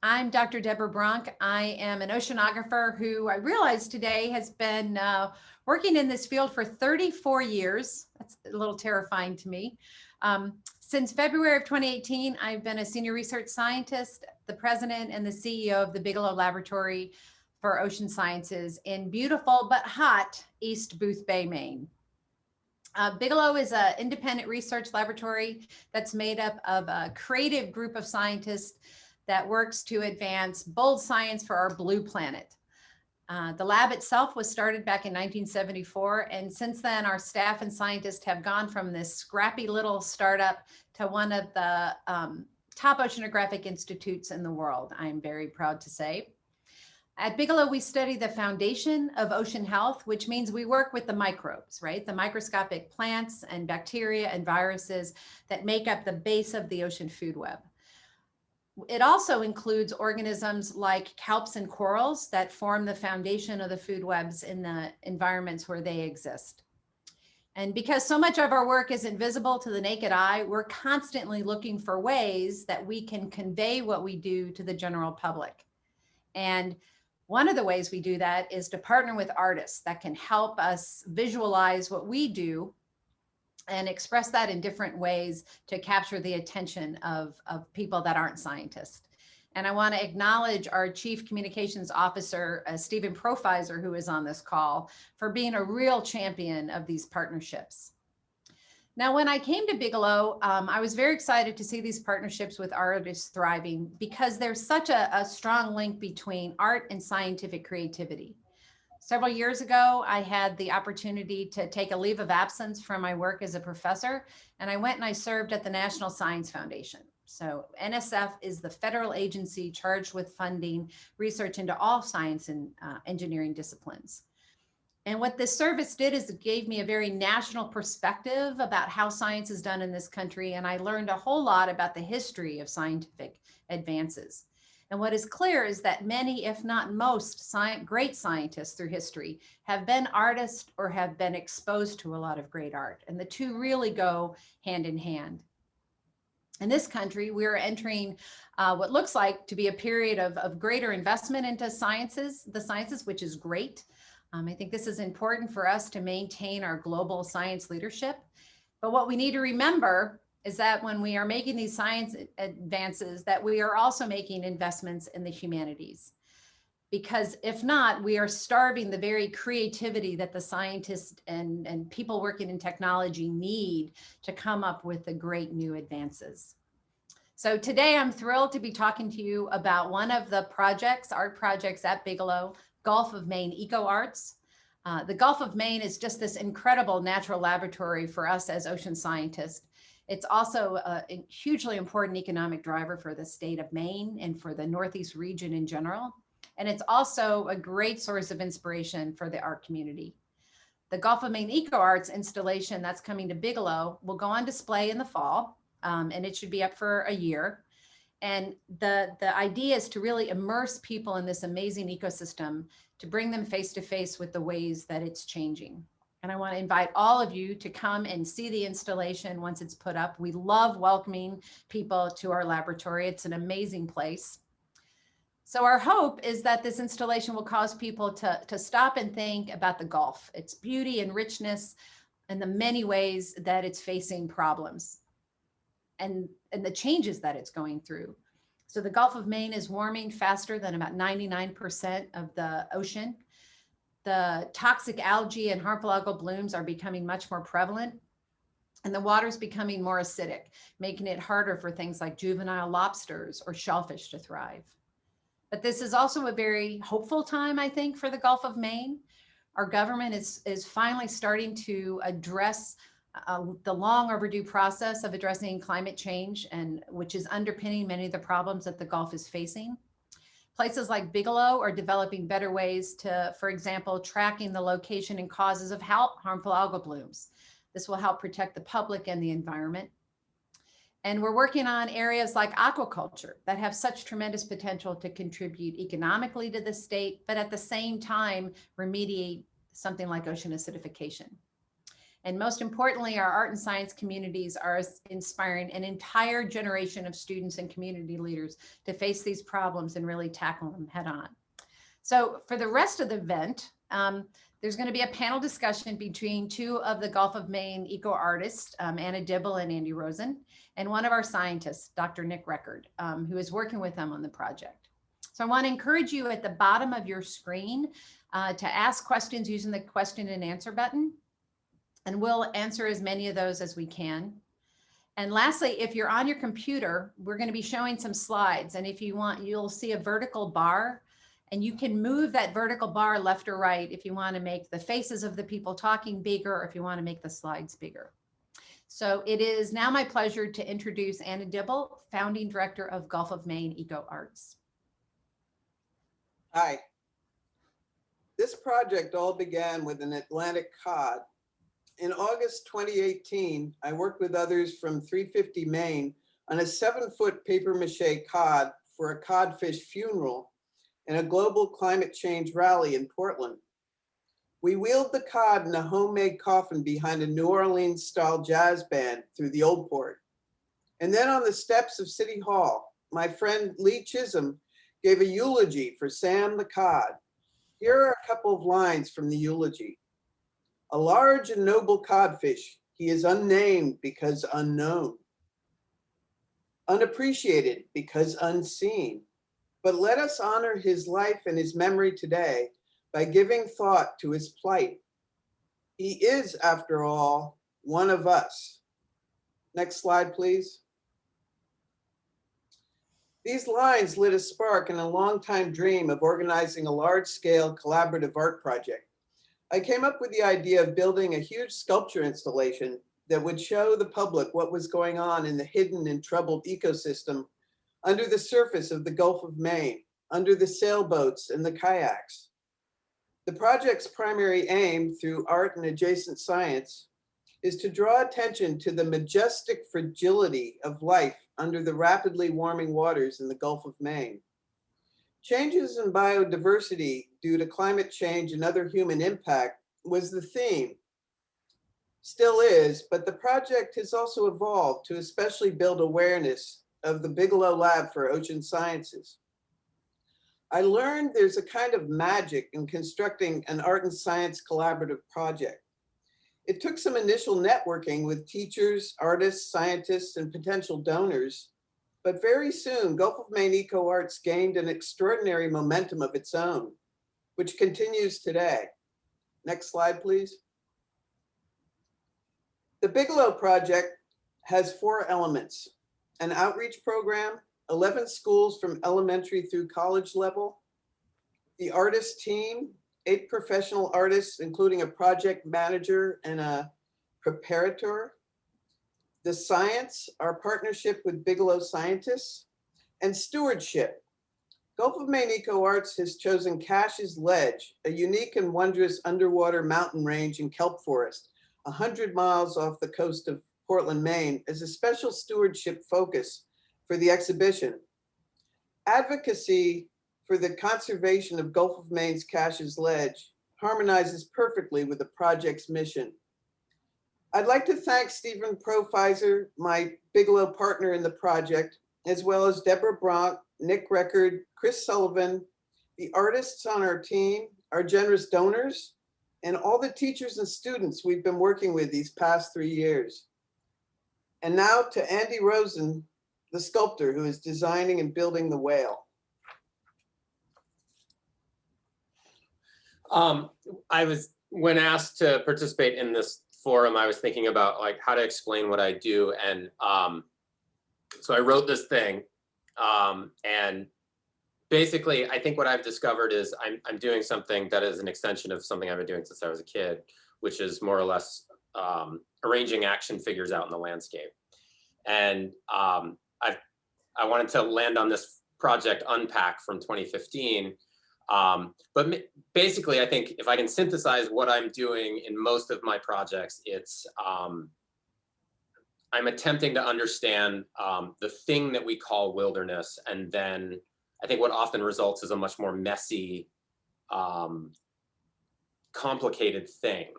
I'm Dr. Deborah Bronk. I am an oceanographer who I realize today has been working in this field for 34 years. That's a little terrifying to me. Since February of 2018, I've been a senior research scientist, the president and the CEO of the Bigelow Laboratory for Ocean Sciences in beautiful but hot East Booth Bay, Maine. Bigelow is an independent research laboratory that's made up of a creative group of scientists that works to advance bold science for our blue planet. The lab itself was started back in 1974, and since then our staff and scientists have gone from this scrappy little startup to one of the top oceanographic institutes in the world, I'm very proud to say. At Bigelow, we study the foundation of ocean health, which means we work with the microbes, right? The microscopic plants and bacteria and viruses that make up the base of the ocean food web. It also includes organisms like kelps and corals that form the foundation of the food webs in the environments where they exist. And because so much of our work is invisible to the naked eye, we're constantly looking for ways that we can convey what we do to the general public. And one of the ways we do that is to partner with artists that can help us visualize what we do and express that in different ways to capture the attention of people that aren't scientists. And I want to acknowledge our Chief Communications Officer, Stephen Profizer, who is on this call, for being a real champion of these partnerships. Now, when I came to Bigelow, I was very excited to see these partnerships with artists thriving because there's such a strong link between art and scientific creativity. Several years ago, I had the opportunity to take a leave of absence from my work as a professor, and I went and I served at the National Science Foundation. So NSF is the federal agency charged with funding research into all science and engineering disciplines. And what this service did is it gave me a very national perspective about how science is done in this country. And I learned a whole lot about the history of scientific advances. And what is clear is that many, if not most, great scientists through history have been artists or have been exposed to a lot of great art. And the two really go hand in hand. In this country, we are entering what looks like to be a period of greater investment into the sciences, which is great. I think this is important for us to maintain our global science leadership. But what we need to remember is that when we are making these science advances, that we are also making investments in the humanities. Because if not, we are starving the very creativity that the scientists and people working in technology need to come up with the great new advances. So today I'm thrilled to be talking to you about one of the art projects at Bigelow, Gulf of Maine Ecoarts. The Gulf of Maine is just this incredible natural laboratory for us as ocean scientists. It's also a hugely important economic driver for the state of Maine and for the Northeast region in general. And it's also a great source of inspiration for the art community. The Gulf of Maine Ecoarts installation that's coming to Bigelow will go on display in the fall, and it should be up for a year. And the idea is to really immerse people in this amazing ecosystem, to bring them face to face with the ways that it's changing. And I want to invite all of you to come and see the installation once it's put up. We love welcoming people to our laboratory. It's an amazing place. So our hope is that this installation will cause people to stop and think about the Gulf, its beauty and richness, and the many ways that it's facing problems and the changes that it's going through. So the Gulf of Maine is warming faster than about 99% of the ocean. The toxic algae and harmful algal blooms are becoming much more prevalent, and the water is becoming more acidic, making it harder for things like juvenile lobsters or shellfish to thrive. But this is also a very hopeful time, I think, for the Gulf of Maine. Our government is finally starting to address the long overdue process of addressing climate change, and which is underpinning many of the problems that the Gulf is facing. Places like Bigelow are developing better ways to, for example, tracking the location and causes of harmful algal blooms. This will help protect the public and the environment. And we're working on areas like aquaculture that have such tremendous potential to contribute economically to the state, but at the same time, remediate something like ocean acidification. And most importantly, our art and science communities are inspiring an entire generation of students and community leaders to face these problems and really tackle them head on. So for the rest of the event, there's going to be a panel discussion between two of the Gulf of Maine eco artists, Anna Dibble and Andy Rosen, and one of our scientists, Dr. Nick Record, who is working with them on the project. So I want to encourage you at the bottom of your screen to ask questions using the question and answer button, and we'll answer as many of those as we can. And lastly, if you're on your computer, we're going to be showing some slides, and if you want, you'll see a vertical bar. And you can move that vertical bar left or right if you want to make the faces of the people talking bigger, or if you want to make the slides bigger. So it is now my pleasure to introduce Anna Dibble, founding director of Gulf of Maine Ecoarts. Hi. This project all began with an Atlantic cod. In August 2018, I worked with others from 350 Maine on a 7-foot paper mache cod for a codfish funeral and a global climate change rally in Portland. We wheeled the cod in a homemade coffin behind a New Orleans style jazz band through the Old Port. And then on the steps of City Hall, my friend Lee Chisholm gave a eulogy for Sam the cod. Here are a couple of lines from the eulogy. A large and noble codfish, he is unnamed because unknown, unappreciated because unseen. But let us honor his life and his memory today by giving thought to his plight. He is, after all, one of us. Next slide, please. These lines lit a spark in a long-time dream of organizing a large-scale collaborative art project. I came up with the idea of building a huge sculpture installation that would show the public what was going on in the hidden and troubled ecosystem under the surface of the Gulf of Maine, under the sailboats and the kayaks. The project's primary aim through art and adjacent science is to draw attention to the majestic fragility of life under the rapidly warming waters in the Gulf of Maine. Changes in biodiversity due to climate change and other human impact was the theme. Still is, but the project has also evolved to especially build awareness of the Bigelow Lab for Ocean Sciences. I learned there's a kind of magic in constructing an art and science collaborative project. It took some initial networking with teachers, artists, scientists, and potential donors, but very soon Gulf of Maine Ecoarts gained an extraordinary momentum of its own, which continues today. Next slide, please. The Bigelow project has 4 elements: an outreach program, 11 schools from elementary through college level, the artist team, 8 professional artists, including a project manager and a preparator, the science, our partnership with Bigelow scientists, and stewardship. Gulf of Maine Ecoarts has chosen Cash's Ledge, a unique and wondrous underwater mountain range in kelp forest, 100 miles off the coast of Portland, Maine, as a special stewardship focus for the exhibition. Advocacy for the conservation of Gulf of Maine's Cash's Ledge harmonizes perfectly with the project's mission. I'd like to thank Stephen Profizer, my Bigelow partner in the project, as well as Deborah Bronk, Nick Record, Chris Sullivan, the artists on our team, our generous donors, and all the teachers and students we've been working with these past 3 years. And now to Andy Rosen, the sculptor who is designing and building the whale. When asked to participate in this forum, I was thinking about like how to explain what I do. And so I wrote this thing. And basically, I think what I've discovered is I'm doing something that is an extension of something I've been doing since I was a kid, which is more or less arranging action figures out in the landscape. And I wanted to land on this project Unpack from 2015. But basically, I think if I can synthesize what I'm doing in most of my projects, it's I'm attempting to understand the thing that we call wilderness, and then I think what often results is a much more messy, complicated thing.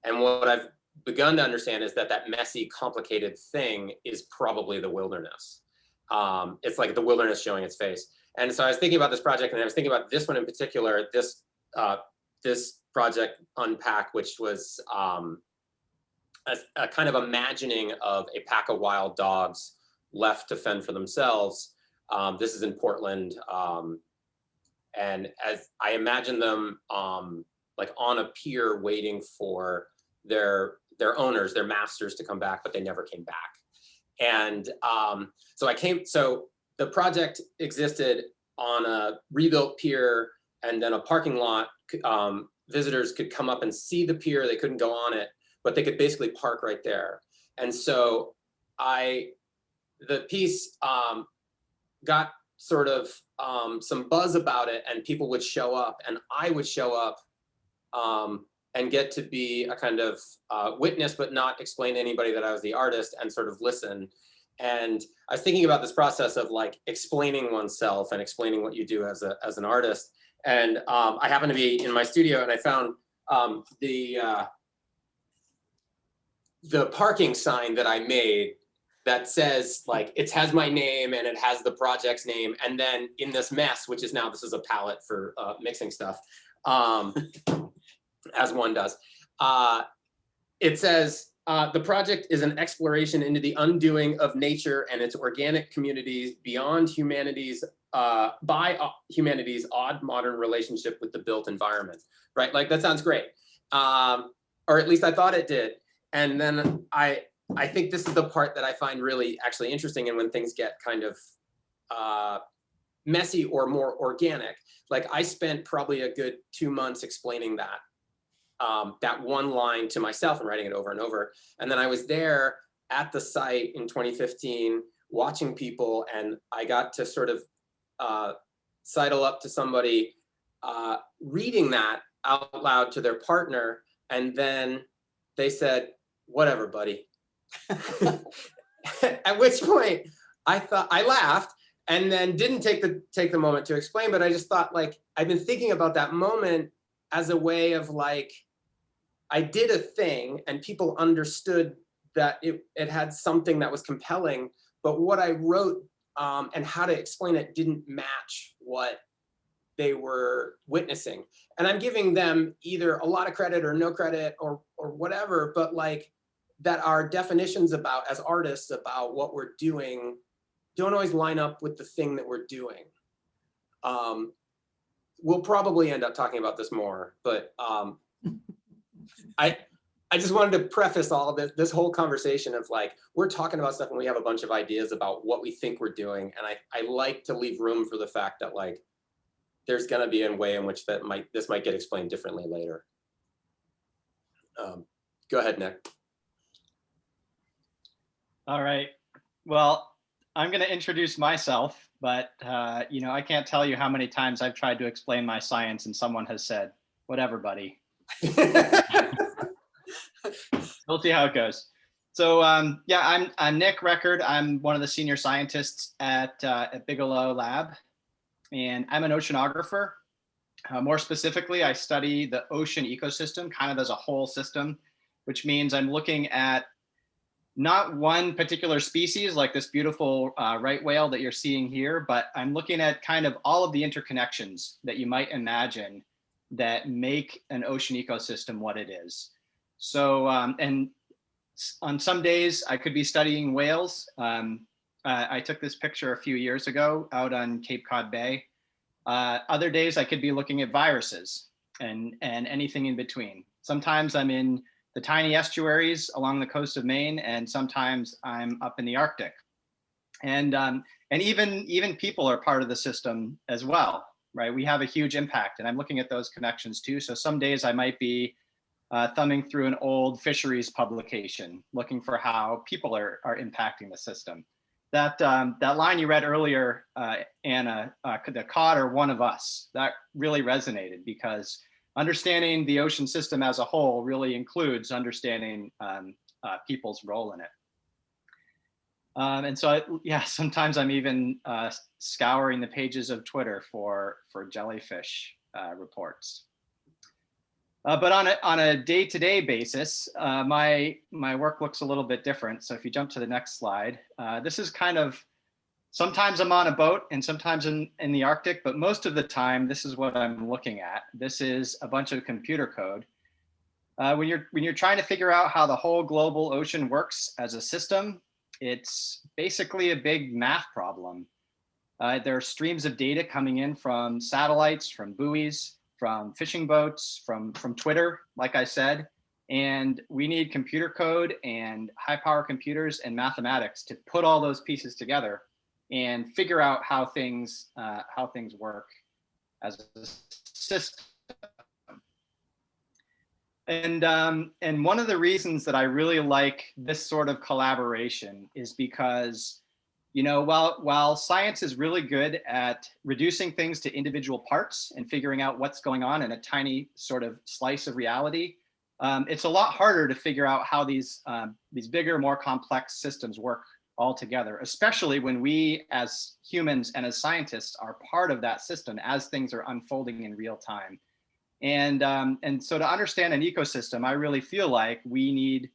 And what I've begun to understand is that that messy, complicated thing is probably the wilderness. It's like the wilderness showing its face. And so I was thinking about this project, and I was thinking about this one in particular, this project Unpack, which was a kind of imagining of a pack of wild dogs left to fend for themselves. This is in Portland. And as I imagine them like on a pier waiting for their owners, their masters to come back, but they never came back. And so the project existed on a rebuilt pier and then a parking lot. Visitors could come up and see the pier. They couldn't go on it, but they could basically park right there. And so the piece got sort of some buzz about it, and people would show up, and I would show up and get to be a kind of witness, but not explain to anybody that I was the artist, and sort of listen. And I was thinking about this process of like explaining oneself and explaining what you do as an artist. And I happened to be in my studio, and I found the parking sign that I made that says like, it has my name and it has the project's name. And then in this mess, which is now, this is a palette for mixing stuff, as one does, it says, the project is an exploration into the undoing of nature and its organic communities beyond humanity's, by humanity's odd modern relationship with the built environment, right? Like, that sounds great. Or at least I thought it did. And then I think this is the part that I find really actually interesting, and when things get kind of messy or more organic. Like, I spent probably a good 2 months explaining that one line to myself and writing it over and over. And then I was there at the site in 2015 watching people, and I got to sort of sidle up to somebody reading that out loud to their partner, and then they said, "Whatever, buddy." At which point I laughed, and then didn't take the moment to explain, but I just thought, like, I've been thinking about that moment as a way of like, I did a thing and people understood that it had something that was compelling, but what I wrote and how to explain it didn't match what they were witnessing. And I'm giving them either a lot of credit or no credit or whatever, but like, that our definitions about, as artists, about what we're doing don't always line up with the thing that we're doing. We'll probably end up talking about this more, but I just wanted to preface all of this whole conversation of like, we're talking about stuff and we have a bunch of ideas about what we think we're doing. And I like to leave room for the fact that like, there's gonna be a way in which this might get explained differently later. Go ahead, Nick. All right. Well, I'm going to introduce myself, but I can't tell you how many times I've tried to explain my science and someone has said, "Whatever, buddy." We'll see how it goes. So yeah, I'm Nick Record. I'm one of the senior scientists at Bigelow Lab, and I'm an oceanographer. More specifically, I study the ocean ecosystem kind of as a whole system, which means I'm looking at not one particular species like this beautiful right whale that you're seeing here, but I'm looking at kind of all of the interconnections that you might imagine that make an ocean ecosystem what it is. So, and on some days I could be studying whales. I took this picture a few years ago out on Cape Cod Bay. Other days I could be looking at viruses and anything in between. Sometimes I'm in the tiny estuaries along the coast of Maine, and sometimes I'm up in the Arctic. And even people are part of the system as well, right? We have a huge impact, and I'm looking at those connections too. So some days I might be thumbing through an old fisheries publication, looking for how people are impacting the system. That line you read earlier, Anna, the cod are one of us, that really resonated, because understanding the ocean system as a whole really includes understanding people's role in it. And so, yeah, sometimes I'm even scouring the pages of Twitter for jellyfish reports. But on a day-to-day basis, my work looks a little bit different. So if you jump to the next slide, this is kind of, sometimes I'm on a boat and sometimes in the Arctic, but most of the time, this is what I'm looking at. This is a bunch of computer code. When you're trying to figure out how the whole global ocean works as a system, it's basically a big math problem. There are streams of data coming in from satellites, from buoys, from fishing boats, from Twitter, like I said, and we need computer code and high power computers and mathematics to put all those pieces together and figure out how things work as a system. And one of the reasons that I really like this sort of collaboration is because, you know, while science is really good at reducing things to individual parts and figuring out what's going on in a tiny sort of slice of reality, it's a lot harder to figure out how these bigger, more complex systems work all together, especially when we as humans and as scientists are part of that system as things are unfolding in real time. And so to understand an ecosystem, I really feel like we need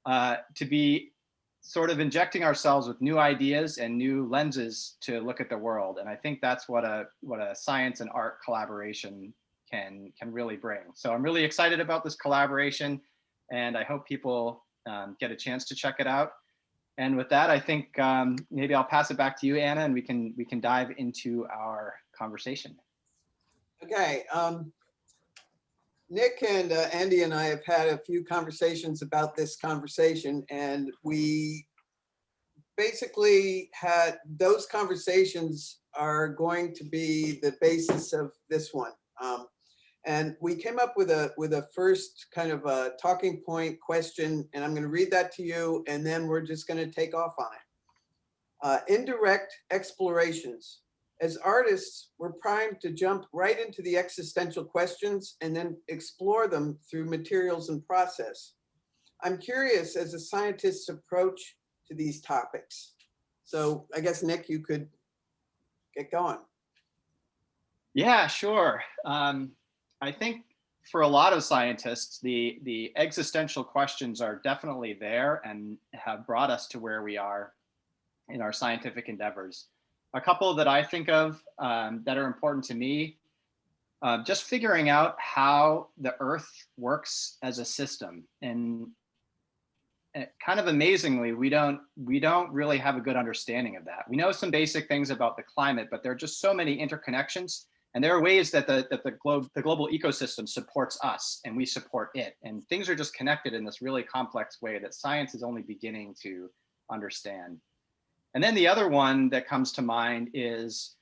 to be sort of injecting ourselves with new ideas and new lenses to look at the world. And I think that's what a science and art collaboration can really bring. So I'm really excited about this collaboration, and I hope people get a chance to check it out. And with that, I think maybe I'll pass it back to you, Anna, and we can dive into our conversation. Okay. Nick and Andy and I have had a few conversations about this conversation, and we basically had those conversations are going to be the basis of this one. And we came up with a first kind of a talking point question, and I'm going to read that to you, and then we're just going to take off on it. Indirect explorations. As artists, we're primed to jump right into the existential questions and then explore them through materials and process. I'm curious as a scientist's approach to these topics. So I guess, Nick, you could get going. Yeah, sure. I think for a lot of scientists, the existential questions are definitely there and have brought us to where we are in our scientific endeavors. A couple that I think of that are important to me, just figuring out how the Earth works as a system. And kind of amazingly, we don't really have a good understanding of that. We know some basic things about the climate, but there are just so many interconnections. And there are ways that the global ecosystem supports us and we support it. And things are just connected in this really complex way that science is only beginning to understand. And then the other one that comes to mind is,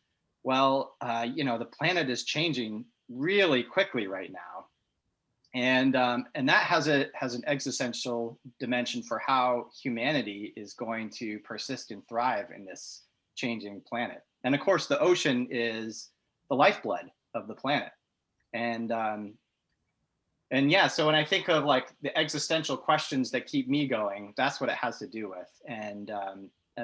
well, you know, the planet is changing really quickly right now. And that has an existential dimension for how humanity is going to persist and thrive in this changing planet. And of course, the ocean is the lifeblood of the planet. And yeah, so when I think of like the existential questions that keep me going, that's what it has to do with. And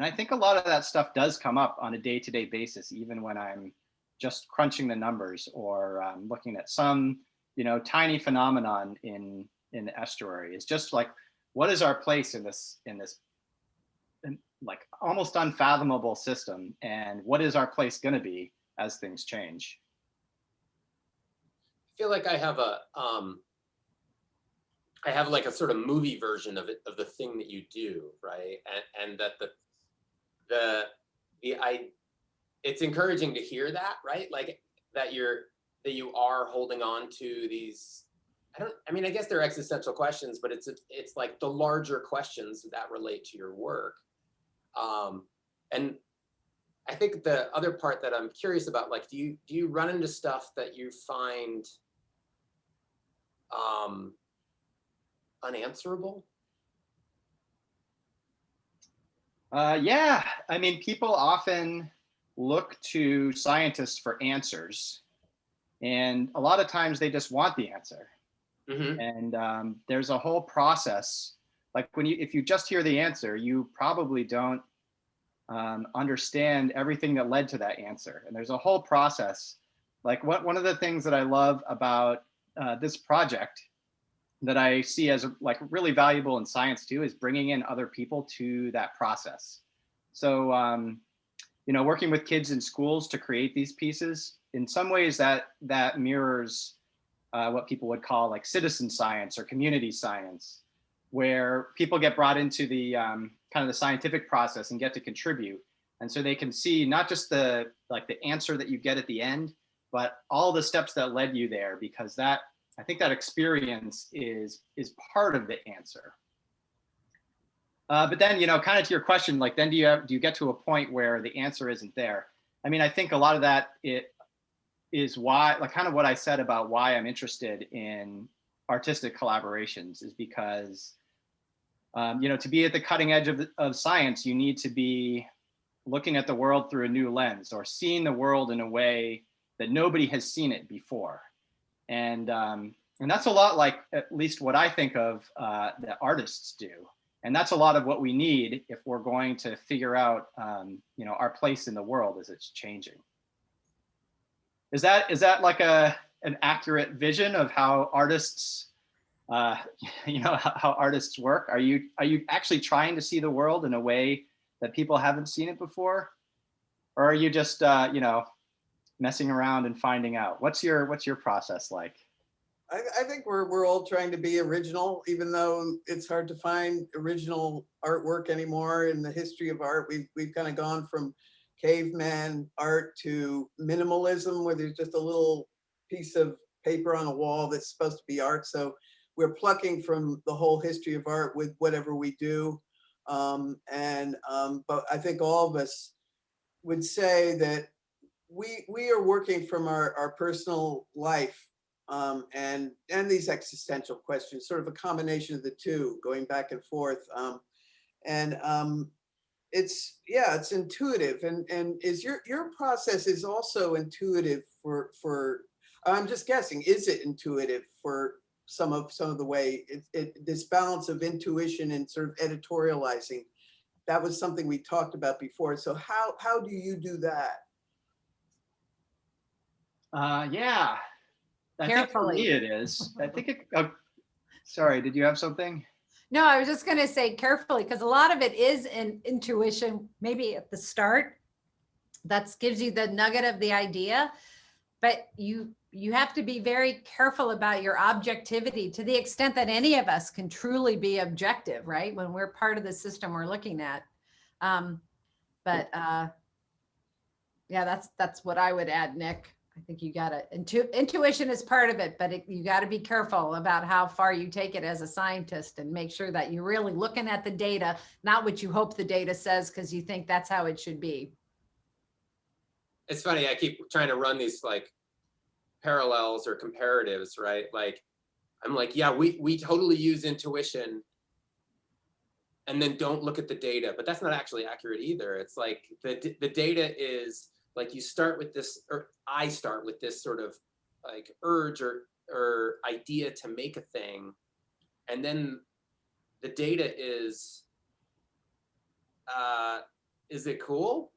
I think a lot of that stuff does come up on a day-to-day basis, even when I'm just crunching the numbers or looking at some, you know, tiny phenomenon in the estuary. It's just like, what is our place in this like almost unfathomable system, and what is our place going to be as things change? I feel like I have like a sort of movie version of it, of the thing that you do, right? And that it's encouraging to hear that, right? Like that you are holding on to these, I guess they're existential questions, but it's like the larger questions that relate to your work. And I think the other part that I'm curious about, like, do you run into stuff that you find unanswerable? Yeah, I mean, people often look to scientists for answers, and a lot of times they just want the answer. Mm-hmm. And there's a whole process. Like if you just hear the answer, you probably don't understand everything that led to that answer. And there's a whole process. Like one of the things that I love about this project that I see as like really valuable in science too is bringing in other people to that process. So, working with kids in schools to create these pieces, in some ways that mirrors what people would call like citizen science or community science, where people get brought into the kind of the scientific process and get to contribute. And so they can see not just the answer that you get at the end, but all the steps that led you there, because I think that experience is part of the answer. But then, kind of to your question, like, then do you get to a point where the answer isn't there? I mean, I think a lot of that it is why, like, kind of what I said about why I'm interested in artistic collaborations is because, to be at the cutting edge of science, you need to be looking at the world through a new lens, or seeing the world in a way that nobody has seen it before. And that's a lot like, at least what I think of that artists do. And that's a lot of what we need if we're going to figure out, our place in the world as it's changing. Is that like an accurate vision of how artists, how artists work? Are you actually trying to see the world in a way that people haven't seen it before, or are you just messing around and finding out? What's your process like? I think we're all trying to be original, even though it's hard to find original artwork anymore in the history of art. We've kind of gone from caveman art to minimalism, where there's just a little piece of paper on a wall that's supposed to be art. So we're plucking from the whole history of art with whatever we do. But I think all of us would say that we are working from our personal life, and these existential questions, sort of a combination of the two, going back and forth. It's intuitive, and is your process is also intuitive for I'm just guessing, is it intuitive for some of the way this balance of intuition and sort of editorializing? That was something we talked about before. So how do you do that? Yeah, I think for me it is. I think sorry, did you have something? No, I was just going to say carefully, because a lot of it is in intuition, maybe at the start. That gives you the nugget of the idea, but you have to be very careful about your objectivity, to the extent that any of us can truly be objective, right? When we're part of the system we're looking at. Yeah, that's what I would add, Nick. I think you got to, intuition is part of it, but you got to be careful about how far you take it as a scientist, and make sure that you're really looking at the data, not what you hope the data says because you think that's how it should be. It's funny, I keep trying to run these like parallels or comparatives, right? Like, I'm like, yeah, we totally use intuition and then don't look at the data, but that's not actually accurate either. It's like the data is like, you start with this, or I start with this sort of like urge or idea to make a thing, and then the data is it cool?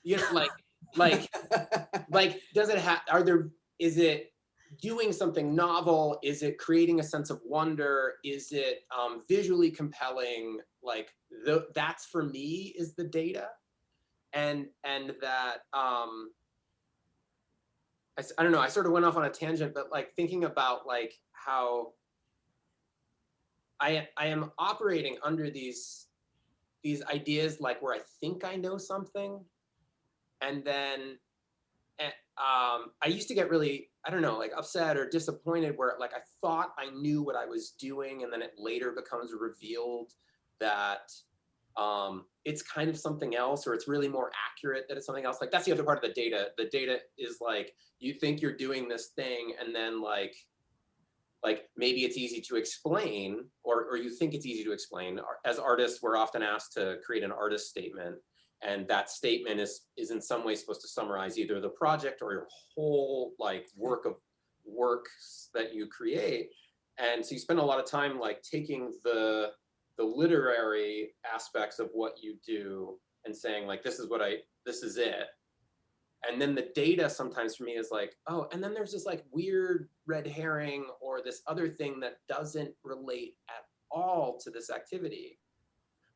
You know, like does it have, is it doing something novel? Is it creating a sense of wonder? Is it visually compelling? Like that's, for me, is the data. And that I don't know, I sort of went off on a tangent, but like thinking about like how I am operating under these ideas, like where I think I know something, and then I used to get really, I don't know, like upset or disappointed, where like I thought I knew what I was doing, and then it later becomes revealed that it's kind of something else, or it's really more accurate that it's something else. Like that's the other part of the data. The data is like, you think you're doing this thing, and then like maybe it's easy to explain, or you think it's easy to explain. As artists, we're often asked to create an artist statement, and that statement is in some way supposed to summarize either the project or your whole like works that you create. And so you spend a lot of time like taking the literary aspects of what you do and saying like, this is it. and then the data sometimes for me is like, oh, and then there's this like weird red herring or this other thing that doesn't relate at all to this activity.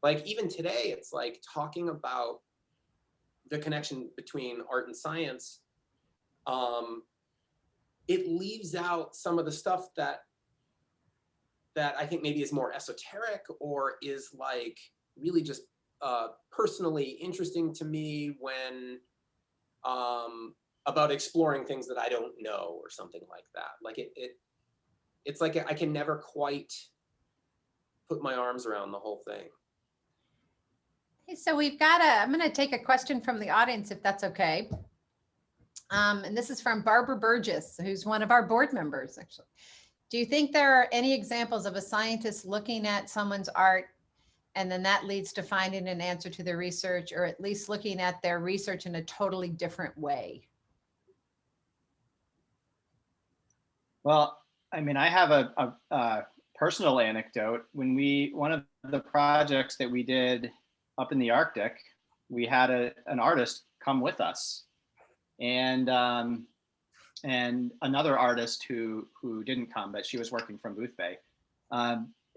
Like even today, it's like talking about the connection between art and science. It leaves out some of the stuff that I think maybe is more esoteric or is like really just personally interesting to me when about exploring things that I don't know or something like that. Like it's like I can never quite put my arms around the whole thing. Hey, so I'm going to take a question from the audience, if that's okay. And this is from Barbara Burgess, who's one of our board members, actually. Do you think there are any examples of a scientist looking at someone's art and then that leads to finding an answer to their research, or at least looking at their research in a totally different way? Well, I mean, I have a personal anecdote. One of the projects that we did up in the Arctic, we had an artist come with us, and another artist who didn't come, but she was working from Booth Bay.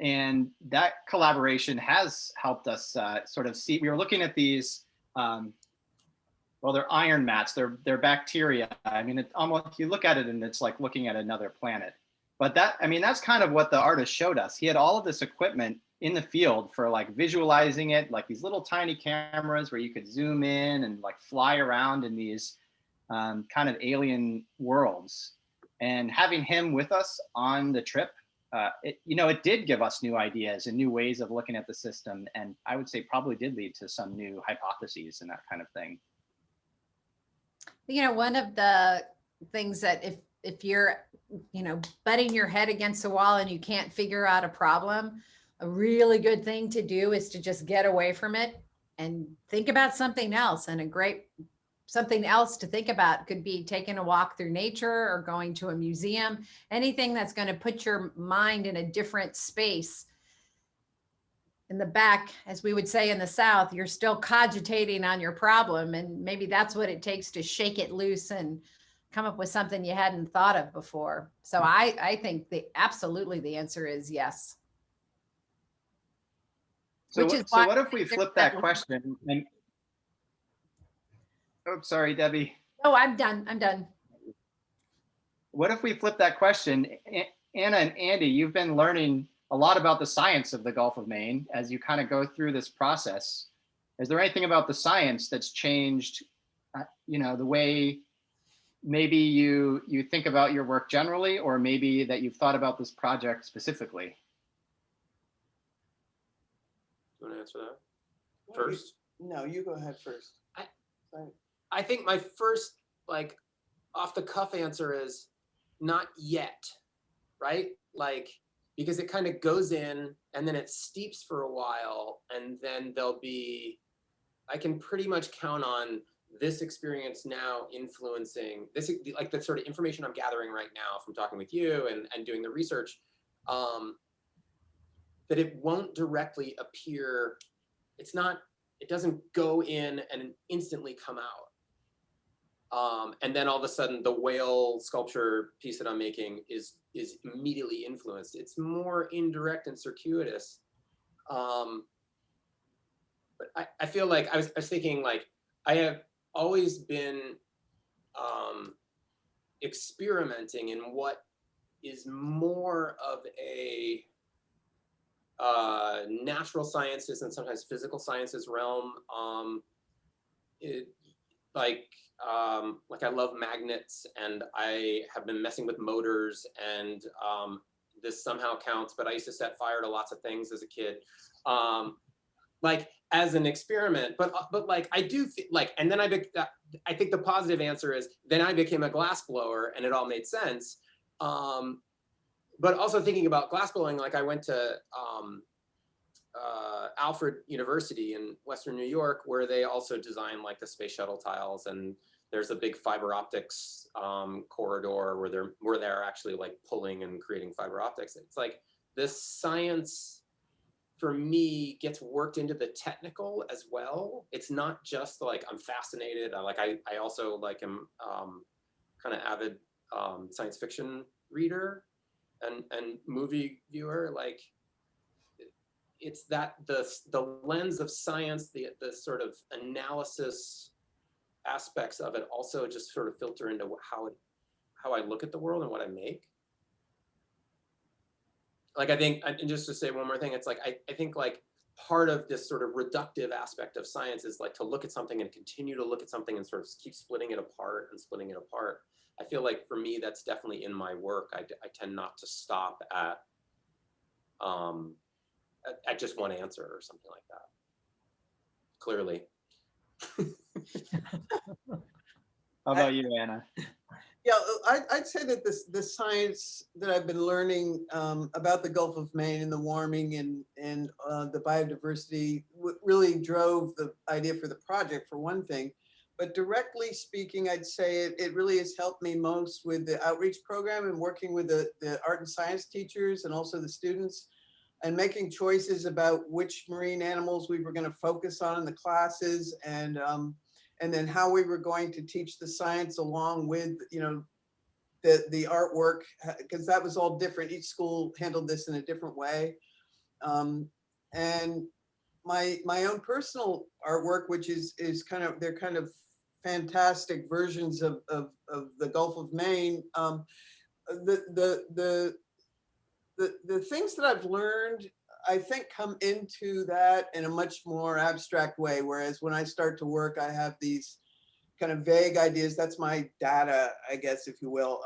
And that collaboration has helped us sort of see. We were looking at these, well, they're iron mats. They're bacteria. I mean, it almost, you look at it and it's like looking at another planet. But that's kind of what the artist showed us. He had all of this equipment in the field for like visualizing it, like these little tiny cameras where you could zoom in and like fly around in these kind of alien worlds. And having him with us on the trip, it did give us new ideas and new ways of looking at the system. And I would say probably did lead to some new hypotheses and that kind of thing. One of the things that if you're, butting your head against the wall and you can't figure out a problem, a really good thing to do is to just get away from it and think about something else. And something else to think about could be taking a walk through nature or going to a museum, anything that's going to put your mind in a different space. In the back, as we would say in the South, you're still cogitating on your problem. And maybe that's what it takes to shake it loose and come up with something you hadn't thought of before. So I think absolutely the answer is yes. So what if we flip that question and, oh, sorry, Debbie. Oh, I'm done. What if we flip that question? Anna and Andy, you've been learning a lot about the science of the Gulf of Maine as you kind of go through this process. Is there anything about the science that's changed, the way maybe you think about your work generally, or maybe that you've thought about this project specifically? You want to answer that first? No, you go ahead first. I think my first, like, off the cuff answer is not yet, right? Like, because it kind of goes in and then it steeps for a while, and then I can pretty much count on this experience now influencing this, like the sort of information I'm gathering right now from talking with you and doing the research, that it won't directly appear. It doesn't go in and instantly come out. And then all of a sudden the whale sculpture piece that I'm making is immediately influenced. It's more indirect and circuitous. But I feel like I was thinking, like, I have always been experimenting in what is more of a natural sciences and sometimes physical sciences realm. Like I love magnets, and I have been messing with motors, and this somehow counts, but I used to set fire to lots of things as a kid, like as an experiment. But like I do like, and then I think the positive answer is then I became a glass blower, and it all made sense. But also thinking about glass blowing, like I went to Alfred University in Western New York, where they also design like the space shuttle tiles, and there's a big fiber optics corridor where they're actually like pulling and creating fiber optics. It's like this science for me, gets worked into the technical as well. It's not just like I'm fascinated. I also like am kind of avid science fiction reader and movie viewer. Like it's that the lens of science, the sort of analysis aspects of it also just sort of filter into how I look at the world and what I make. Like I think, and just to say one more thing, it's like I think like part of this sort of reductive aspect of science is like to look at something and continue to look at something and sort of keep splitting it apart and splitting it apart. I feel like for me, that's definitely in my work. I tend not to stop at just one answer or something like that. Clearly. How about you, Anna? Yeah, I'd say that the science that I've been learning about the Gulf of Maine and the warming and the biodiversity really drove the idea for the project, for one thing. But directly speaking, I'd say it really has helped me most with the outreach program and working with the art and science teachers and also the students, and making choices about which marine animals we were going to focus on in the classes, and then how we were going to teach the science along with, you know, the artwork, because that was all different. Each school handled this in a different way. And my own personal artwork, which is they're kind of fantastic versions of the Gulf of Maine. The things that I've learned, I think, come into that in a much more abstract way. Whereas when I start to work, I have these kind of vague ideas. That's my data, I guess, if you will,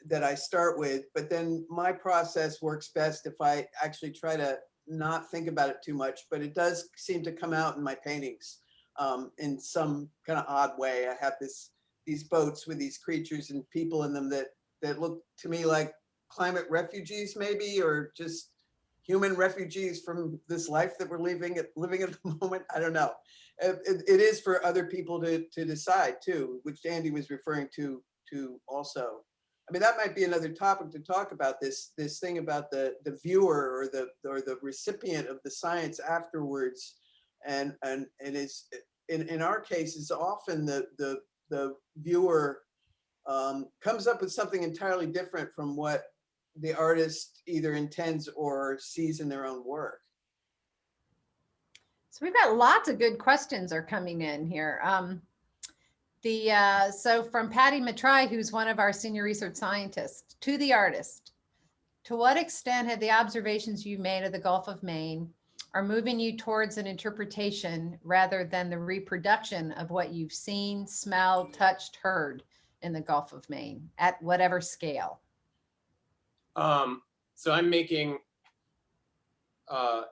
that I start with. But then my process works best if I actually try to not think about it too much. But it does seem to come out in my paintings in some kind of odd way. I have these boats with these creatures and people in them that look to me like climate refugees, maybe, or just human refugees from this life that we're living at the moment. I don't know. It is for other people to decide too, which Andy was referring to also. I mean, that might be another topic to talk about, this thing about the viewer or the recipient of the science afterwards, and it is in our case is often the viewer comes up with something entirely different from what the artist either intends or sees in their own work. So we've got lots of good questions are coming in here. So from Patty Matrai, who's one of our senior research scientists, to the artist, to what extent have the observations you made of the Gulf of Maine are moving you towards an interpretation rather than the reproduction of what you've seen, smelled, touched, heard in the Gulf of Maine at whatever scale? So I'm making a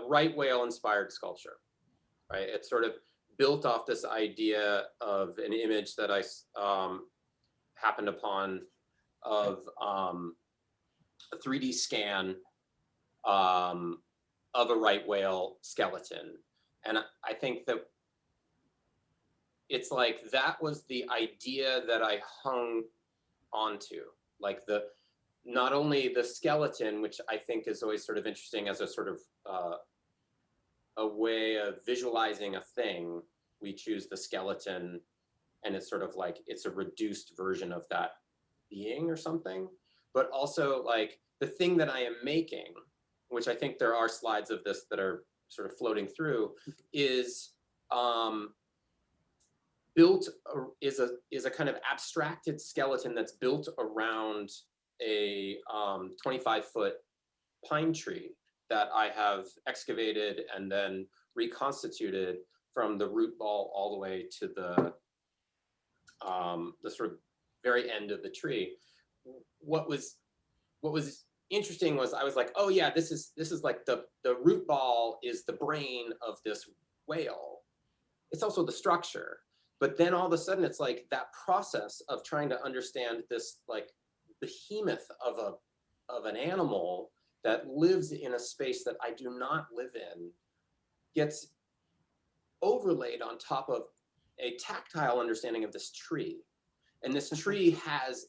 right whale inspired sculpture, right? It's sort of built off this idea of an image that I happened upon of a 3D scan of a right whale skeleton. And I think that it's like that was the idea that I hung onto, like not only the skeleton, which I think is always sort of interesting as a sort of a way of visualizing a thing. We choose the skeleton, and it's sort of like it's a reduced version of that being or something. But also like the thing that I am making, which I think there are slides of this that are sort of floating through, is is a kind of abstracted skeleton that's built around a 25-foot pine tree that I have excavated and then reconstituted from the root ball all the way to the sort of very end of the tree. What was interesting was I was like, oh yeah, this is like the root ball is the brain of this whale. It's also the structure. But then all of a sudden it's like that process of trying to understand this like behemoth of an animal that lives in a space that I do not live in gets overlaid on top of a tactile understanding of this tree. And this tree has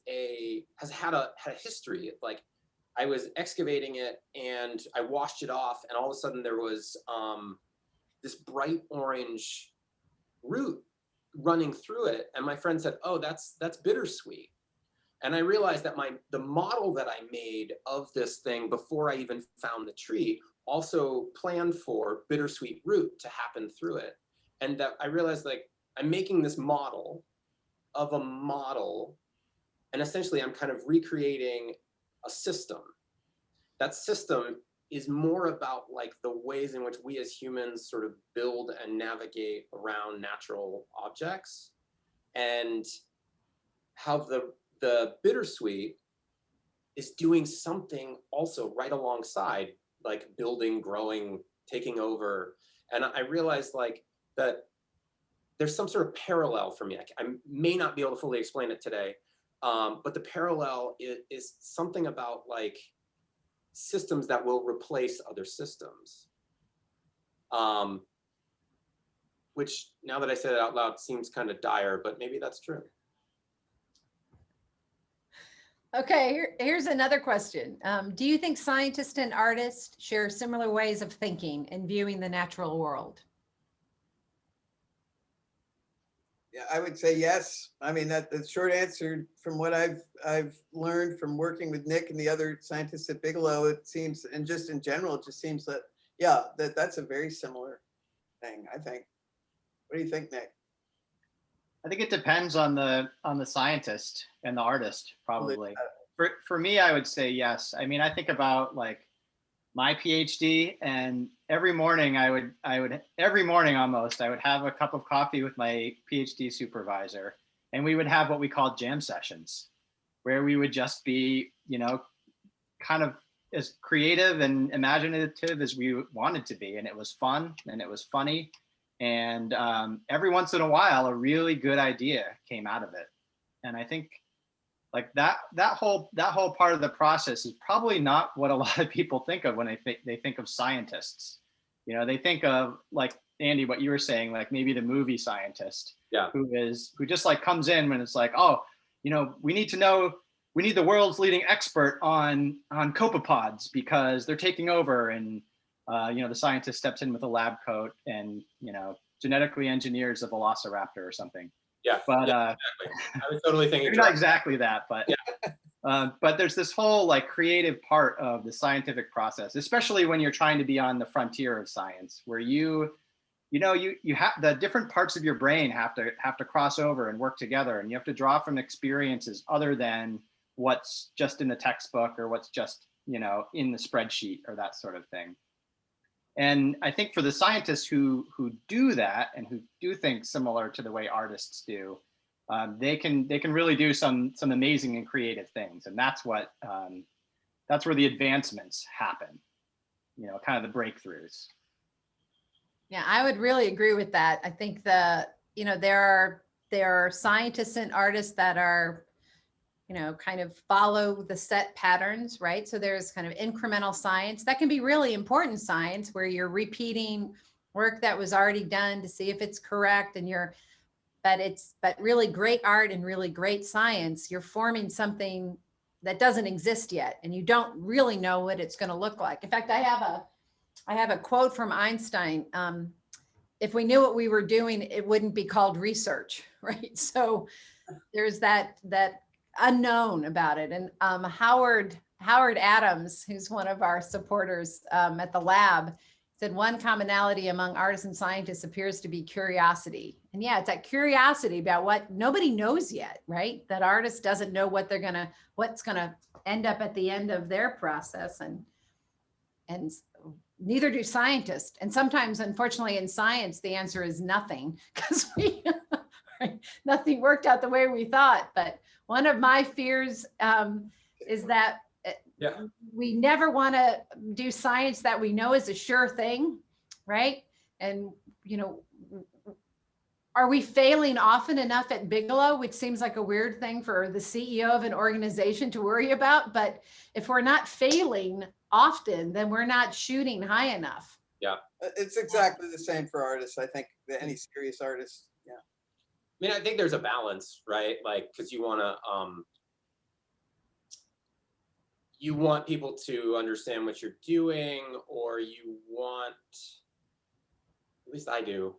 had a history. Like I was excavating it and I washed it off, and all of a sudden there was this bright orange root running through it. And my friend said, "Oh, that's bittersweet." And I realized that the model that I made of this thing before I even found the tree also planned for bittersweet root to happen through it. And that I realized, like, I'm making this model of a model, and essentially I'm kind of recreating a system. That system is more about like the ways in which we as humans sort of build and navigate around natural objects, and how the bittersweet is doing something also right alongside, like building, growing, taking over. And I realized like that there's some sort of parallel for me. I may not be able to fully explain it today, but the parallel is something about like systems that will replace other systems. Which, now that I say that out loud, seems kind of dire, but maybe that's true. Okay, here's another question. Do you think scientists and artists share similar ways of thinking and viewing the natural world? Yeah, I would say yes. I mean, the short answer from what I've learned from working with Nick and the other scientists at Bigelow, it seems, and just in general, it just seems that, yeah, that's a very similar thing, I think. What do you think, Nick? I think it depends on the scientist and the artist, probably. For me, I would say yes. I mean, I think about like my PhD, and every morning every morning almost, I would have a cup of coffee with my PhD supervisor, and we would have what we called jam sessions, where we would just be, you know, kind of as creative and imaginative as we wanted to be. And it was fun and it was funny. And every once in a while, a really good idea came out of it. And I think like that whole part of the process is probably not what a lot of people think of when they think of scientists. You know, they think of, like, Andy, what you were saying, like maybe the movie scientist, yeah, who just like comes in when it's like, oh, you know, we need the world's leading expert on copepods because they're taking over, and you know, the scientist steps in with a lab coat and, you know, genetically engineers a velociraptor or something. Yeah, but yeah, exactly. I was totally thinking not exactly that, but yeah. But there's this whole like creative part of the scientific process, especially when you're trying to be on the frontier of science, where you have the different parts of your brain have to cross over and work together, and you have to draw from experiences other than what's just in the textbook or what's just, you know, in the spreadsheet or that sort of thing. And I think for the scientists who do that and who do think similar to the way artists do, they can really do some amazing and creative things, and that's where the advancements happen. You know, kind of the breakthroughs. Yeah, I would really agree with that. I think there are scientists and artists that are, you know, kind of follow the set patterns, right? So there's kind of incremental science that can be really important science, where you're repeating work that was already done to see if it's correct, and but really great art and really great science, you're forming something that doesn't exist yet, and you don't really know what it's going to look like. In fact, I have a quote from Einstein. If we knew what we were doing, it wouldn't be called research, right? So there's that unknown about it. And Howard Adams, who's one of our supporters at the lab, said one commonality among artists and scientists appears to be curiosity. And yeah, it's that curiosity about what nobody knows yet, right? That artist doesn't know what's gonna end up at the end of their process, and neither do scientists. And sometimes, unfortunately, in science, the answer is nothing, because nothing worked out the way we thought. But one of my fears is that we never want to do science that we know is a sure thing, right? And, you know, are we failing often enough at Bigelow, which seems like a weird thing for the CEO of an organization to worry about? But if we're not failing often, then we're not shooting high enough. Yeah. It's exactly the same for artists. I think any serious artist. Yeah. I mean, I think there's a balance, right? Like, because you want to, you want people to understand what you're doing, or you want, at least I do,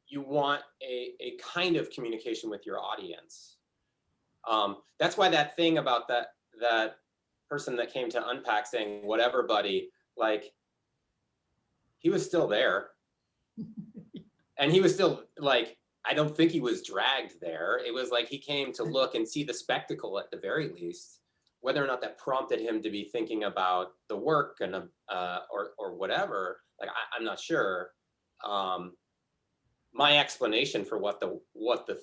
you want a kind of communication with your audience. That's why that thing about that person that came to Unpack saying, whatever, buddy, like, he was still there. And he was still like, I don't think he was dragged there. It was like he came to look and see the spectacle at the very least. Whether or not that prompted him to be thinking about the work and or whatever, like I'm not sure. My explanation for what the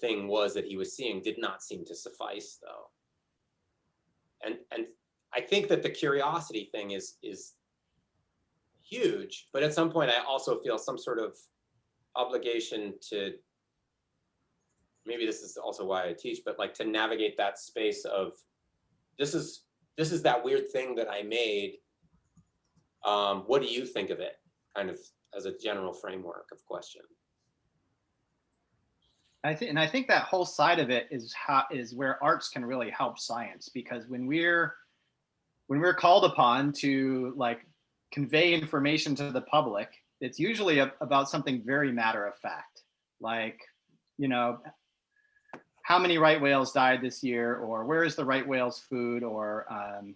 thing was that he was seeing did not seem to suffice, though. And I think that the curiosity thing is huge, but at some point I also feel some sort of obligation to, maybe this is also why I teach, but like to navigate that space of, this is that weird thing that I made. What do you think of it? Kind of as a general framework of question. I think that whole side of it is where arts can really help science, because when we're called upon to like convey information to the public, it's usually about something very matter of fact, like, you know, how many right whales died this year, or where is the right whale's food, or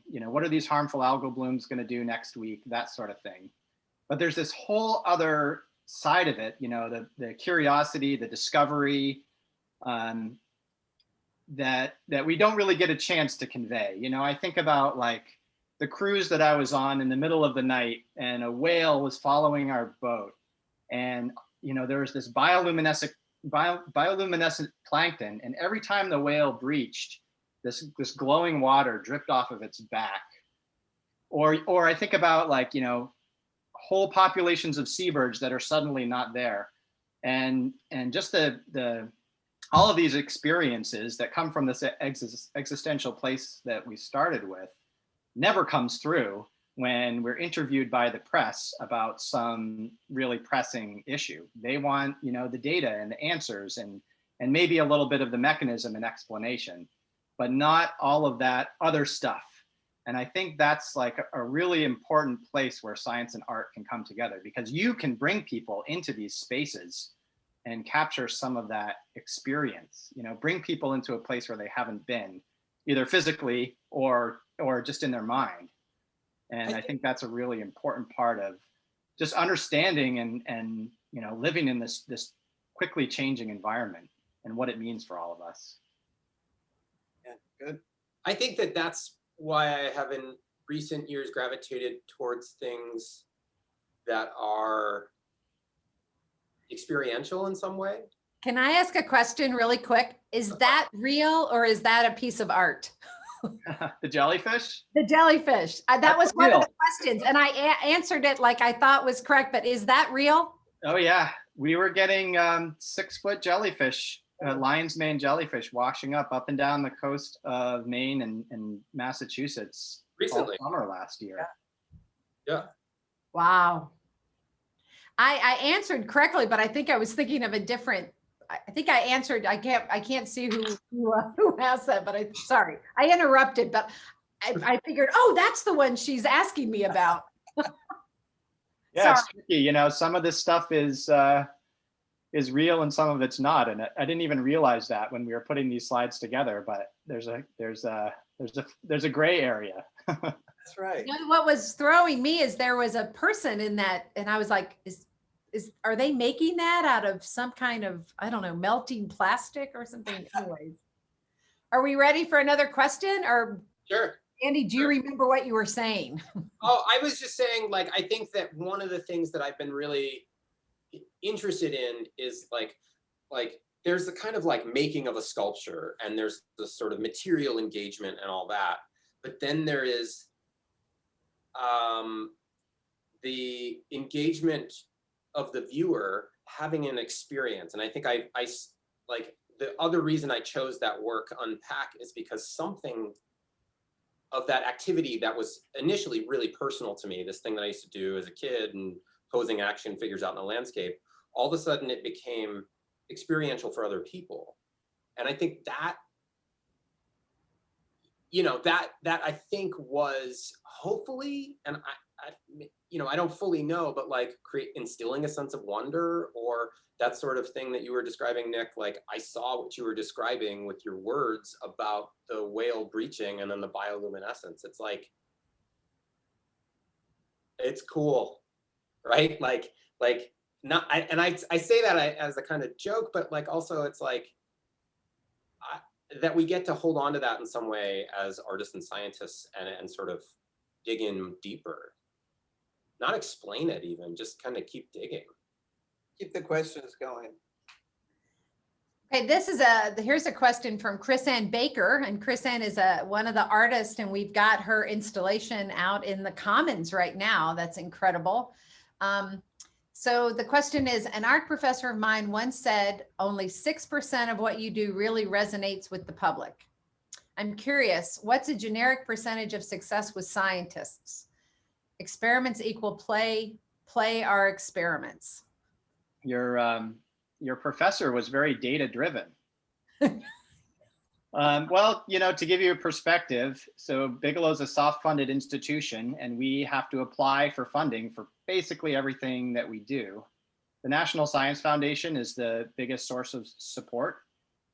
you know, what are these harmful algal blooms going to do next week, that sort of thing. But there's this whole other side of it, you know, the curiosity, the discovery, that we don't really get a chance to convey. You know, I think about like the cruise that I was on in the middle of the night, and a whale was following our boat, and you know, there was this bioluminescent plankton, and every time the whale breached, this glowing water dripped off of its back. Or I think about, like, you know, whole populations of seabirds that are suddenly not there, and just the all of these experiences that come from this existential place that we started with never comes through when we're interviewed by the press about some really pressing issue. They want, you know, the data and the answers and maybe a little bit of the mechanism and explanation, but not all of that other stuff. And I think that's like a really important place where science and art can come together, because you can bring people into these spaces and capture some of that experience, you know, bring people into a place where they haven't been, either physically or just in their mind. And I think that's a really important part of just understanding and you know, living in this quickly changing environment and what it means for all of us. Yeah, good. I think that that's why I have in recent years gravitated towards things that are experiential in some way. Can I ask a question really quick? Is that real, or is that a piece of art? The jellyfish? The jellyfish. That That's was one real. of the questions, and I answered it like I thought was correct, but is that real? Oh yeah, we were getting 6-foot jellyfish, lion's mane jellyfish, washing up and down the coast of Maine and Massachusetts Recently. all summer last year. Yeah. Wow. I answered correctly, but I think I was thinking of a different. I think I answered. I can't see who asked that, but sorry, I interrupted. But I figured, oh, that's the one she's asking me about. Yeah, it's tricky. You know, some of this stuff is real and some of it's not, and I didn't even realize that when we were putting these slides together. But there's a gray area. That's right. You know, what was throwing me is there was a person in that, and I was like, are they making that out of some kind of, I don't know, melting plastic or something? Anyways, are we ready for another question? Or Sure. Andy, do you remember what you were saying? Oh, I was just saying, like, I think that one of the things that I've been really interested in is like there's the kind of like making of a sculpture, and there's the sort of material engagement and all that. But then there is the engagement of the viewer having an experience. And I think I like, the other reason I chose that work, Unpack, is because something of that activity that was initially really personal to me, this thing that I used to do as a kid and posing action figures out in the landscape, all of a sudden it became experiential for other people. And I think that, you know, that I think was hopefully, and you know, I don't fully know, but like instilling a sense of wonder, or that sort of thing that you were describing, Nick. Like I saw what you were describing with your words about the whale breaching and then the bioluminescence. It's like, it's cool, right? Like not, I say that as a kind of joke, but like also it's like, that we get to hold on to that in some way as artists and scientists, and sort of dig in deeper. Not explain it even, just kind of keep digging. Keep the questions going. Okay, here's a question from Chris Ann Baker, and Chris Ann is one of the artists, and we've got her installation out in the Commons right now. That's incredible. So the question is, an art professor of mine once said, only 6% of what you do really resonates with the public. I'm curious, what's a generic percentage of success with scientists? Experiments equal play, play are experiments. Your professor was very data driven. Well, you know, to give you a perspective, so Bigelow's a soft-funded institution, and we have to apply for funding for basically everything that we do. The National Science Foundation is the biggest source of support,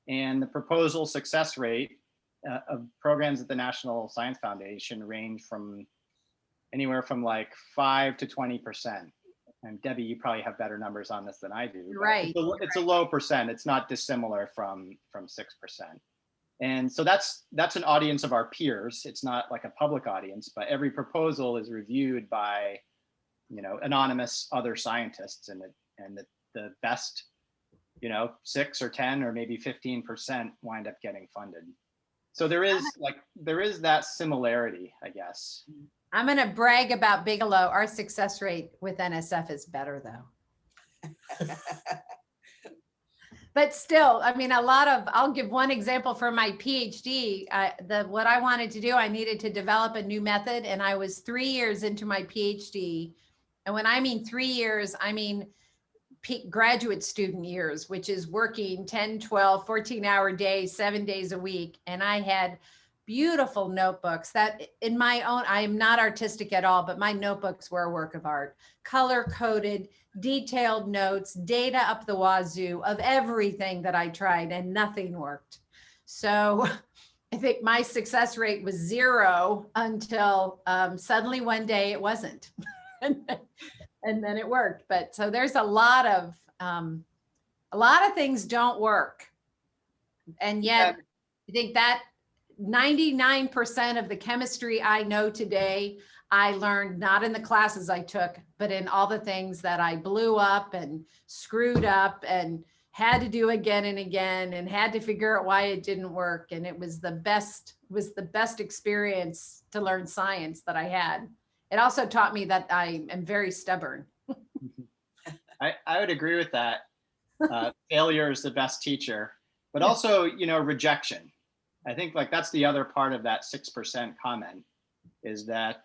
and the proposal success rate of programs at the National Science Foundation range from anywhere from like 5 to 20%. And Debbie, you probably have better numbers on this than I do. Right. It's a low percent. It's not dissimilar from 6%. And so that's an audience of our peers. It's not like a public audience, but every proposal is reviewed by, you know, anonymous other scientists, and the best, you know, 6 or 10 or maybe 15% wind up getting funded. So there is that similarity, I guess. I'm going to brag about Bigelow. Our success rate with NSF is better though. But still, I mean, I'll give one example from my PhD. What I wanted to do, I needed to develop a new method, and I was 3 years into my PhD. And when I mean 3 years, I mean graduate student years, which is working 10, 12, 14-hour days, 7 days a week. And I had beautiful notebooks that in my own, I am not artistic at all, but my notebooks were a work of art, color coded, detailed notes, data up the wazoo of everything that I tried, and nothing worked. So I think my success rate was 0 until suddenly one day it wasn't. And then it worked. But so there's a lot of things don't work. And yet I think that 99% of the chemistry I know today, I learned not in the classes I took, but in all the things that I blew up and screwed up and had to do again and again, and had to figure out why it didn't work. And it was the best experience to learn science that I had. It also taught me that I am very stubborn. I would agree with that. Failure is the best teacher, but also, you know, rejection. I think like that's the other part of that 6% comment, is that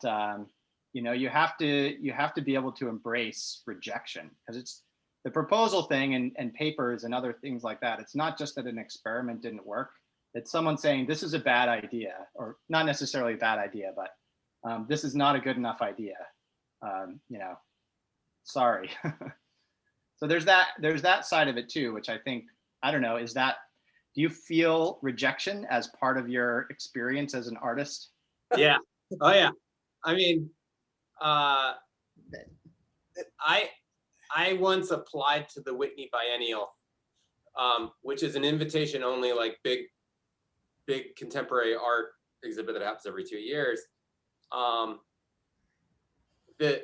you know, you have to be able to embrace rejection, because it's the proposal thing and papers and other things like that. It's not just that an experiment didn't work. It's someone saying this is a bad idea, or not necessarily a bad idea, but this is not a good enough idea. You know, sorry. So there's that side of it too, which I think, I don't know, do you feel rejection as part of your experience as an artist? Yeah. Oh yeah. I mean, I once applied to the Whitney Biennial, which is an invitation only, like big contemporary art exhibit that happens every 2 years. The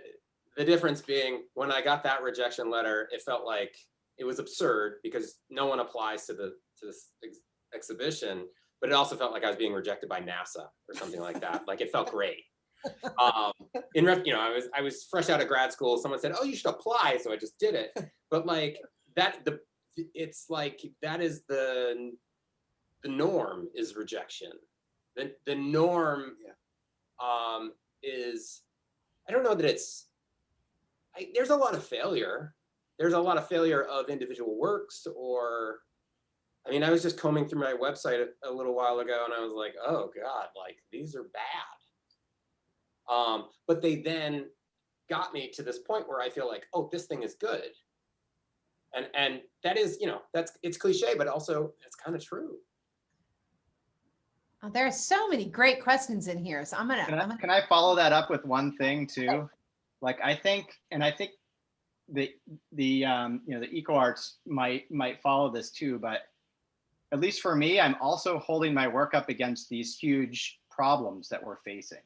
difference being, when I got that rejection letter, it felt like it was absurd because no one applies to this exhibition, but it also felt like I was being rejected by NASA or something like that. Like it felt great. You know, I was fresh out of grad school. Someone said, "Oh, you should apply," so I just did it. But like it's like that is the norm, is rejection. The norm is, I don't know that it's. There's a lot of failure. There's a lot of failure of individual works, or I mean, I was just combing through my website a little while ago and I was like, oh God, like these are bad. But they then got me to this point where I feel like, oh, this thing is good. And that is, it's cliche, but also it's kind of true. Oh, there are so many great questions in here. So Can I follow that up with one thing too? Like I think the Ecoarts might follow this too, but at least for me, I'm also holding my work up against these huge problems that we're facing.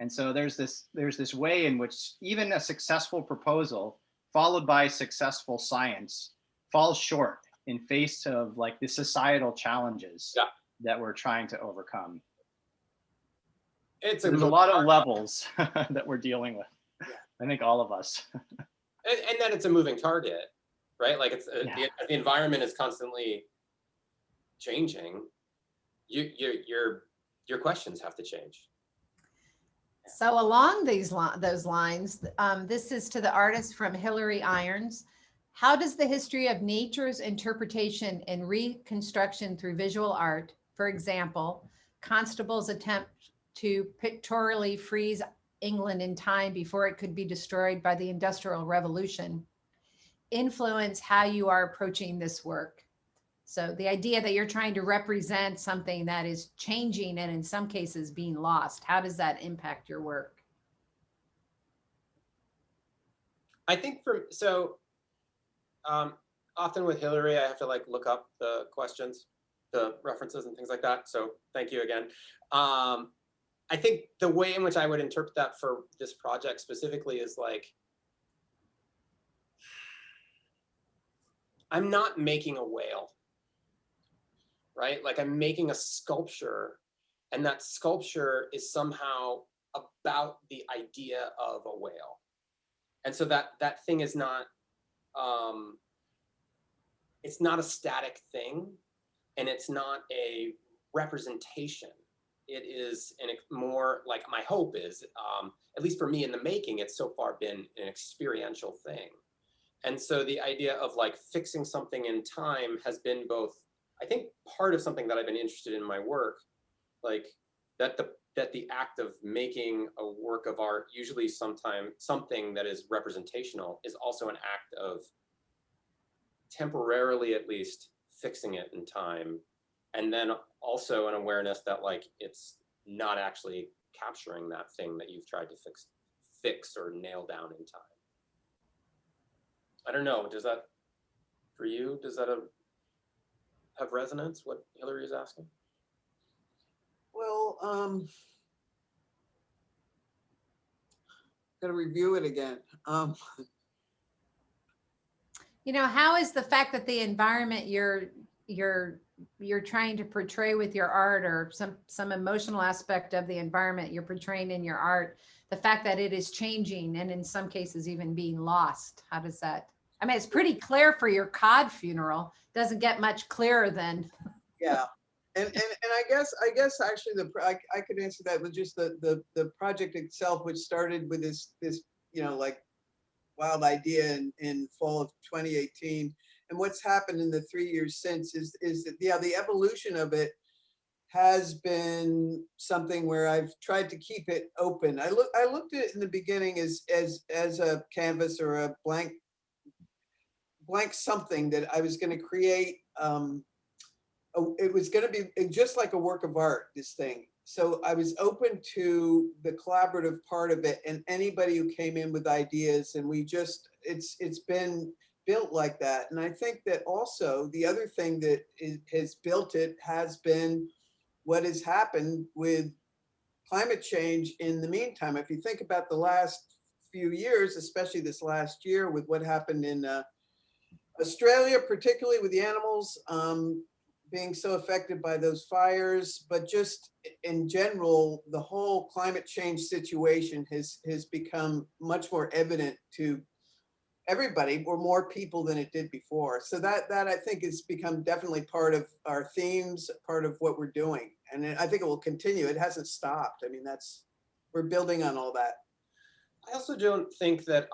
And so there's this way in which even a successful proposal followed by successful science falls short in face of like the societal challenges that we're trying to overcome. There's a lot of levels that we're dealing with. Yeah. I think all of us. And then it's a moving target, right? Like the environment is constantly changing. Your questions have to change. So along those lines, this is to the artist from Hillary Irons. How does the history of nature's interpretation and reconstruction through visual art, for example, Constable's attempt to pictorially freeze England in time before it could be destroyed by the Industrial Revolution, influence how you are approaching this work? So the idea that you're trying to represent something that is changing and in some cases being lost, how does that impact your work? I think often with Hillary, I have to like look up the questions, the references and things like that. So thank you again. I think the way in which I would interpret that for this project specifically is like, I'm not making a whale, right? Like I'm making a sculpture, and that sculpture is somehow about the idea of a whale. And so that thing is not, it's not a static thing, and it's not a representation. It is more like, my hope is, at least for me in the making, it's so far been an experiential thing. And so the idea of like fixing something in time has been both, I think, part of something that I've been interested in my work, like that the act of making a work of art, usually something that is representational, is also an act of temporarily at least fixing it in time. And then also an awareness that like it's not actually capturing that thing that you've tried to fix or nail down in time. I don't know, does that, for you, does that have resonance, what Hillary is asking? Well, gotta review it again. How is the fact that the environment you're trying to portray with your art, or some emotional aspect of the environment you're portraying in your art, the fact that it is changing and in some cases even being lost, how does that, I mean, it's pretty clear for your cod funeral, doesn't get much clearer than. Yeah. And I guess actually I could answer that with just the project itself, which started with this like wild idea in fall of 2018. And what's happened in the 3 years since is that, the evolution of it has been something where I've tried to keep it open. I looked at it in the beginning as a canvas or a blank something that I was going to create. It was going to be just like a work of art, this thing. So I was open to the collaborative part of it and anybody who came in with ideas, and it's been built like that. And I think that also the other thing that has built it has been what has happened with climate change in the meantime. If you think about the last few years, especially this last year with what happened in Australia, particularly with the animals being so affected by those fires, but just in general, the whole climate change situation has become much more evident to everybody, or more people than it did before. So that I think has become definitely part of our themes, part of what we're doing. And I think it will continue. It hasn't stopped. I mean, we're building on all that. I also don't think that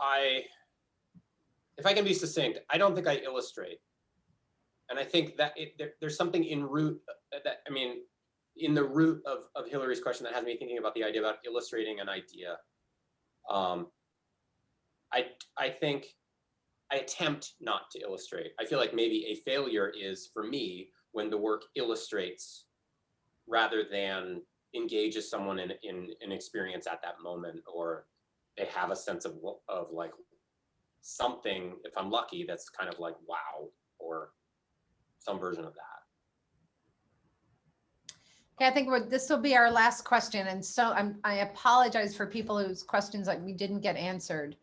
if I can be succinct, I don't think I illustrate. And I think that there's something in root that, I mean, in the root of Hillary's question that has me thinking about the idea about illustrating an idea. I think I attempt not to illustrate. I feel like maybe a failure is, for me, when the work illustrates rather than engages someone in an experience at that moment, or they have a sense of like something, if I'm lucky, that's kind of like wow, or some version of that. Okay, I think this will be our last question. And so I apologize for people whose questions like we didn't get answered.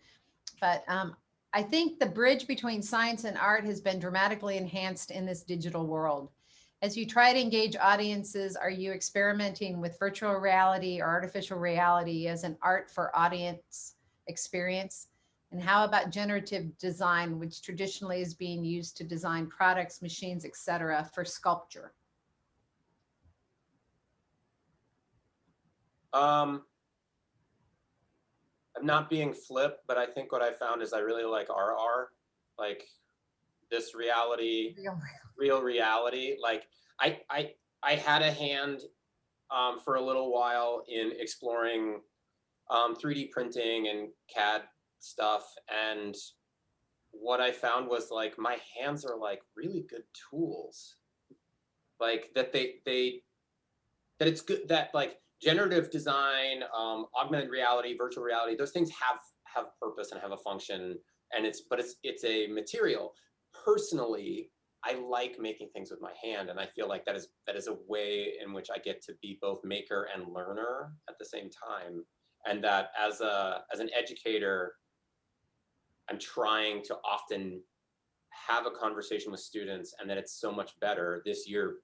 But I think the bridge between science and art has been dramatically enhanced in this digital world. As you try to engage audiences, are you experimenting with virtual reality or artificial reality as an art for audience experience? And how about generative design, which traditionally is being used to design products, machines, et cetera, for sculpture? I'm not being flip, but I think what I found is I really like RR, like this reality, real reality. Like I had a hand for a little while in exploring 3D printing and CAD stuff, and what I found was like my hands are like really good tools, like that that it's good that like generative design, augmented reality, virtual reality, those things have purpose and have a function, and it's a material. Personally, I like making things with my hand, and I feel like that is a way in which I get to be both maker and learner at the same time, and that as an educator, I'm trying to often have a conversation with students, and that it's so much better. This year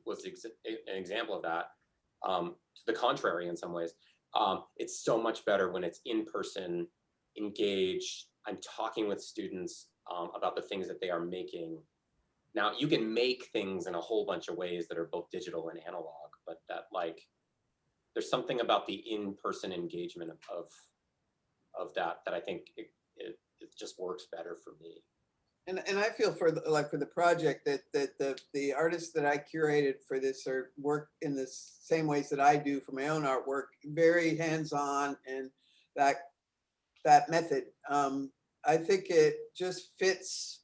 was an example of that. To the contrary, in some ways, it's so much better when it's in person, engaged. I'm talking with students about the things that they are making. Now, you can make things in a whole bunch of ways that are both digital and analog, but that like there's something about the in-person engagement of that I think it just works better for me. And I feel for the project that the artists that I curated for this are work in the same ways that I do for my own artwork, very hands-on, and that method. I think it just fits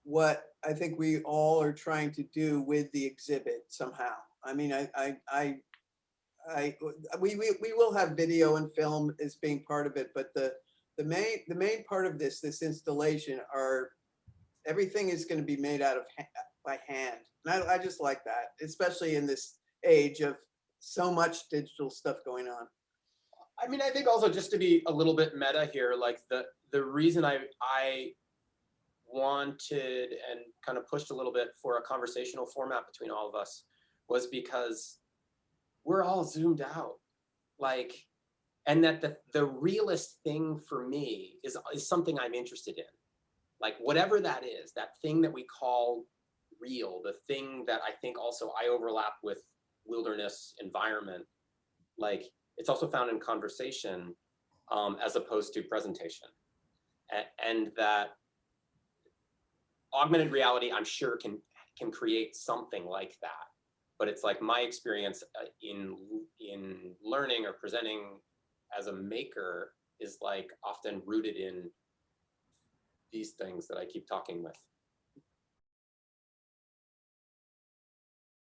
what I think we all are trying to do with the exhibit somehow. I mean, we will have video and film as being part of it, but the main part of this installation are everything is going to be made out of by hand, and I just like that, especially in this age of so much digital stuff going on. I mean, I think also, just to be a little bit meta here, like the reason I wanted and kind of pushed a little bit for a conversational format between all of us was because we're all zoomed out, like, and that the realest thing for me is something I'm interested in. Like whatever that is, that thing that we call real, the thing that I think also I overlap with wilderness environment, like it's also found in conversation as opposed to presentation. And that augmented reality, I'm sure can create something like that. But it's like my experience in learning or presenting as a maker is like often rooted in these things that I keep talking with.